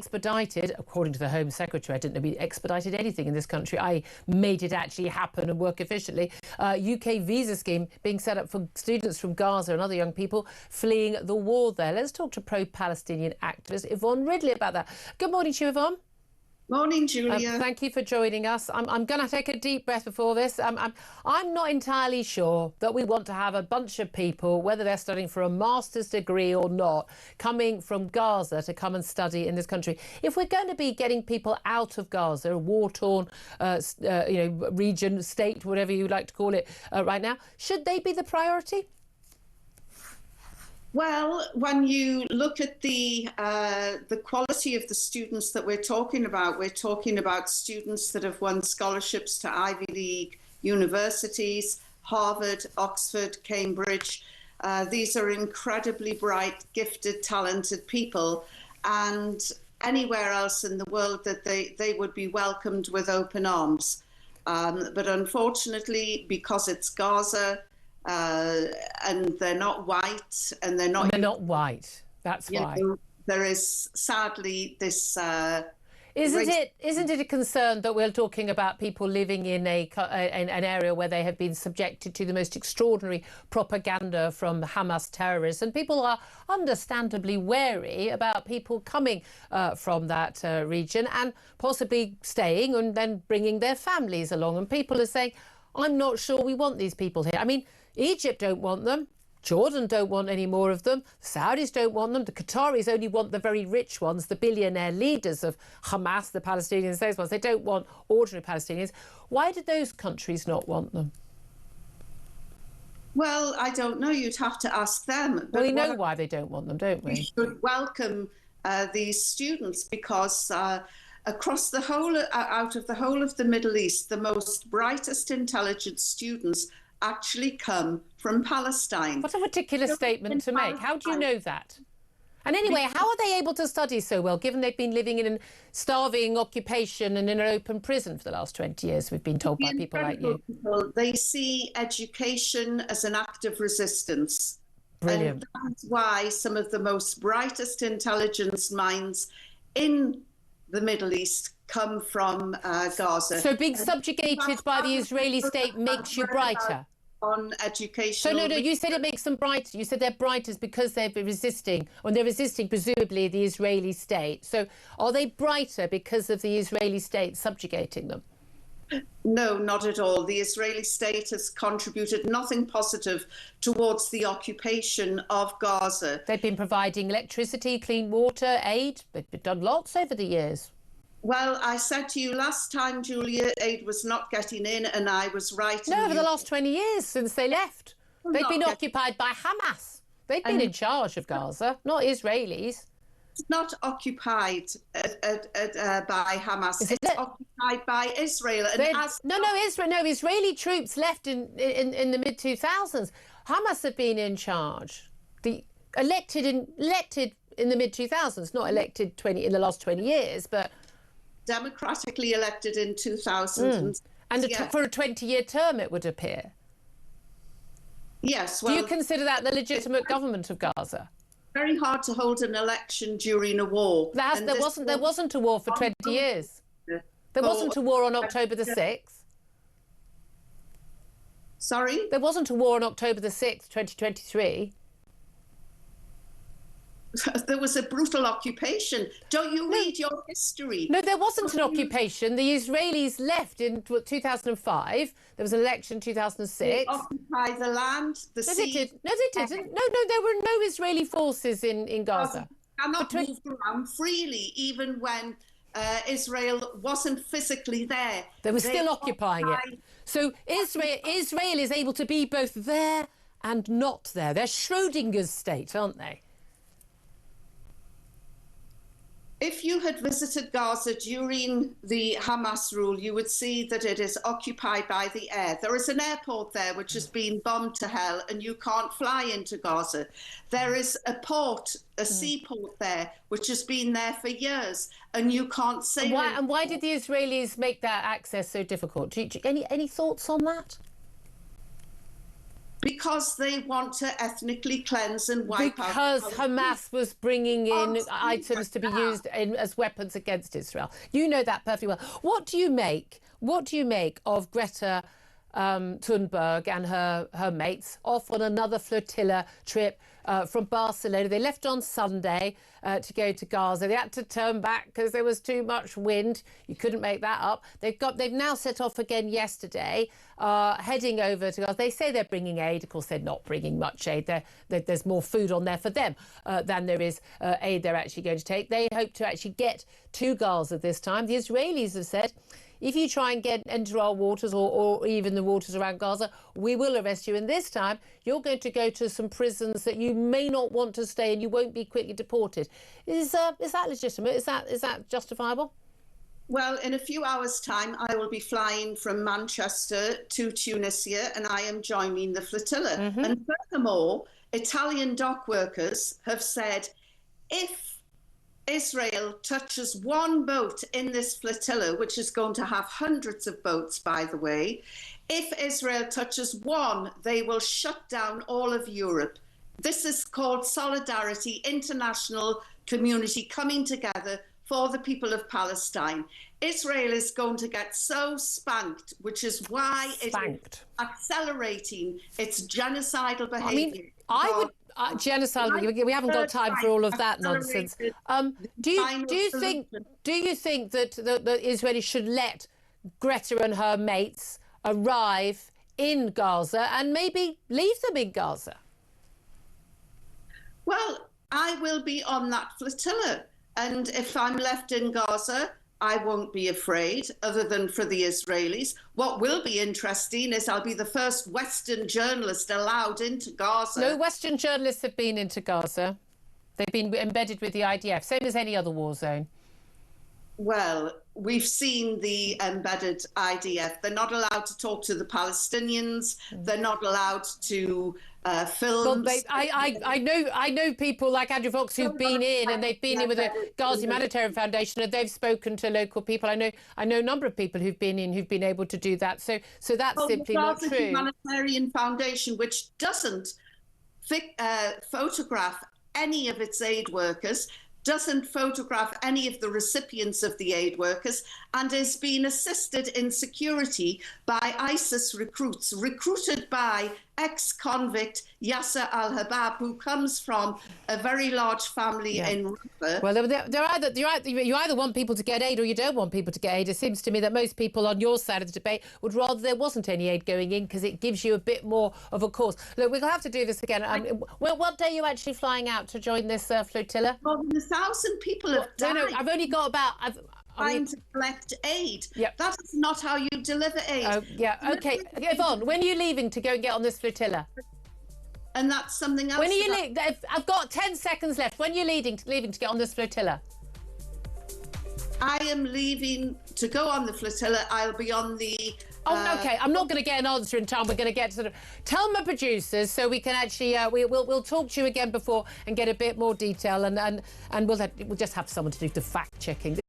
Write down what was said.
expedited, according to the Home Secretary. I didn't know we expedited anything in this country. I made it actually happen and work efficiently. UK visa scheme being set up for students from Gaza and other young people fleeing the war there. Let's talk to pro-Palestinian activist Yvonne Ridley about that. Good morning to you, Yvonne. Morning, Julia. Thank you for joining us. I'm going to take a deep breath before this. I'm not entirely sure that we want to have a bunch of people, whether they're studying for a master's degree or not, coming from Gaza to come and study in this country. If we're going to be getting people out of Gaza, a war-torn region, state, whatever you like to call it right now, should they be the priority? Well, when you look at the quality of the students that we're talking about students that have won scholarships to Ivy League universities, Harvard, Oxford, Cambridge. These are incredibly bright, gifted, talented people, and anywhere else in the world that they would be welcomed with open arms. But unfortunately, because it's Gaza, and they're not white, and they're not white. That's why there is sadly this. Isn't it a concern that we're talking about people living in an area where they have been subjected to the most extraordinary propaganda from Hamas terrorists, and people are understandably wary about people coming from that region and possibly staying and then bringing their families along, and people are saying, I'm not sure we want these people here. I mean, Egypt don't want them. Jordan don't want any more of them. The Saudis don't want them. The Qataris only want the very rich ones, the billionaire leaders of Hamas, the Palestinians, those ones. They don't want ordinary Palestinians. Why did those countries not want them? Well, I don't know. You'd have to ask them. Well, we know why they don't want them, don't we? We should welcome these students because across the whole, out of the whole of the Middle East, the most brightest, intelligent students actually come from Palestine. What a ridiculous statement to make. How do you know that? And anyway, how are they able to study so well, given they've been living in a starving occupation and in an open prison for the last 20 years, we've been told by people like you? They see education as an act of resistance. Brilliant. And that's why some of the most brightest intelligence minds in the Middle East come from Gaza. So being subjugated by the Israeli state makes you brighter? On education. So no, you said it makes them brighter. You said they're brighter because they're resisting, or they're resisting presumably the Israeli state. So are they brighter because of the Israeli state subjugating them? No, not at all. The Israeli state has contributed nothing positive towards the occupation of Gaza. They've been providing electricity, clean water, aid. They've done lots over the years. Well, I said to you last time, Julia, aid was not getting in, and I was right. No, over the last 20 years since they left. They've been occupied by Hamas. They've been in charge of Gaza, not Israelis. It's not occupied by Hamas. It's occupied by Israel. And Israeli troops left in the mid-2000s. Hamas have been in charge. Elected in the mid-2000s, not elected in the last 20 years, but democratically elected in 2000. And for a 20-year term, it would appear. Yes. Well, do you consider that the legitimate government of Gaza? Very hard to hold an election during a war. There wasn't a war for 20 years. There wasn't a war on October the 6th. Sorry? There wasn't a war on October the 6th, 2023. There was a brutal occupation. Don't you read your history? No, there wasn't an occupation. The Israelis left in 2005. There was an election in 2006. They occupied the land, the sea. No, they didn't. No, there were no Israeli forces in Gaza. Cannot move around freely, even when Israel wasn't physically there. They were still occupying it. So Israel is able to be both there and not there. They're Schrodinger's state, aren't they? If you had visited Gaza during the Hamas rule, you would see that it is occupied by the air. There is an airport there which has been bombed to hell, and you can't fly into Gaza. There is a port, a seaport there, which has been there for years, and you can't sail. And why did the Israelis make that access so difficult? Any thoughts on that? because they want to ethnically cleanse and wipe out. Because Hamas was bringing in items to be used as weapons against Israel. You know that perfectly well. What do you make of Greta Thunberg and her mates off on another flotilla trip from Barcelona? They left on Sunday to go to Gaza. They had to turn back because there was too much wind. You couldn't make that up. They've now set off again yesterday, heading over to Gaza. They say they're bringing aid. Of course, they're not bringing much aid. There's more food on there for them than there is aid they're actually going to take. They hope to actually get to Gaza this time. The Israelis have said, if you try and get into our waters or even the waters around Gaza, we will arrest you. And this time, you're going to go to some prisons that you may not want to stay in. You won't be quickly deported. Is that legitimate? Is that justifiable? Well, in a few hours' time, I will be flying from Manchester to Tunisia, and I am joining the flotilla. Mm-hmm. And furthermore, Italian dock workers have said, if Israel touches one boat in this flotilla, which is going to have hundreds of boats, by the way, if Israel touches one, they will shut down all of Europe. This is called solidarity, international community coming together for the people of Palestine. Israel is going to get so spanked, which is why it's accelerating its genocidal behaviour. I mean, genocide. We haven't got time for all of that nonsense. Do you think that the Israelis should let Greta and her mates arrive in Gaza and maybe leave them in Gaza? Well, I will be on that flotilla, and if I'm left in Gaza, I won't be afraid, other than for the Israelis. What will be interesting is I'll be the first Western journalist allowed into Gaza. No Western journalists have been into Gaza. They've been embedded with the IDF, same as any other war zone. Well, we've seen the embedded IDF. They're not allowed to talk to the Palestinians. They're not allowed to film. Well, I know people like Andrew Fox who've been in, and they've been in with the Gaza Humanitarian Foundation, and they've spoken to local people. I know a number of people who've been in who've been able to do that. So that's simply not true. The Humanitarian Foundation, which doesn't photograph any of its aid workers, doesn't photograph any of the recipients of the aid workers, and is being assisted in security by ISIS recruits, recruited by ex-convict Yasser al-Habab, who comes from a very large family in Rafah. Well, you either want people to get aid or you don't want people to get aid. It seems to me that most people on your side of the debate would rather there wasn't any aid going in, because it gives you a bit more of a cause. Look, we'll have to do this again. What day are you actually flying out to join this flotilla? More than 1,000 people have died. No, I've only got about... trying to collect aid. Yep. That is not how you deliver aid. Oh, yeah, OK. Yvonne, when are you leaving to go and get on this flotilla? And that's something else. When are you leaving? I've got 10 seconds left. When are you leaving to get on this flotilla? I am leaving to go on the flotilla. I'll be on the... OK. I'm not going to get an answer in time. We're going to get sort of... Tell my producers so we can actually... we'll talk to you again before and get a bit more detail, and we'll just have someone to do the fact-checking.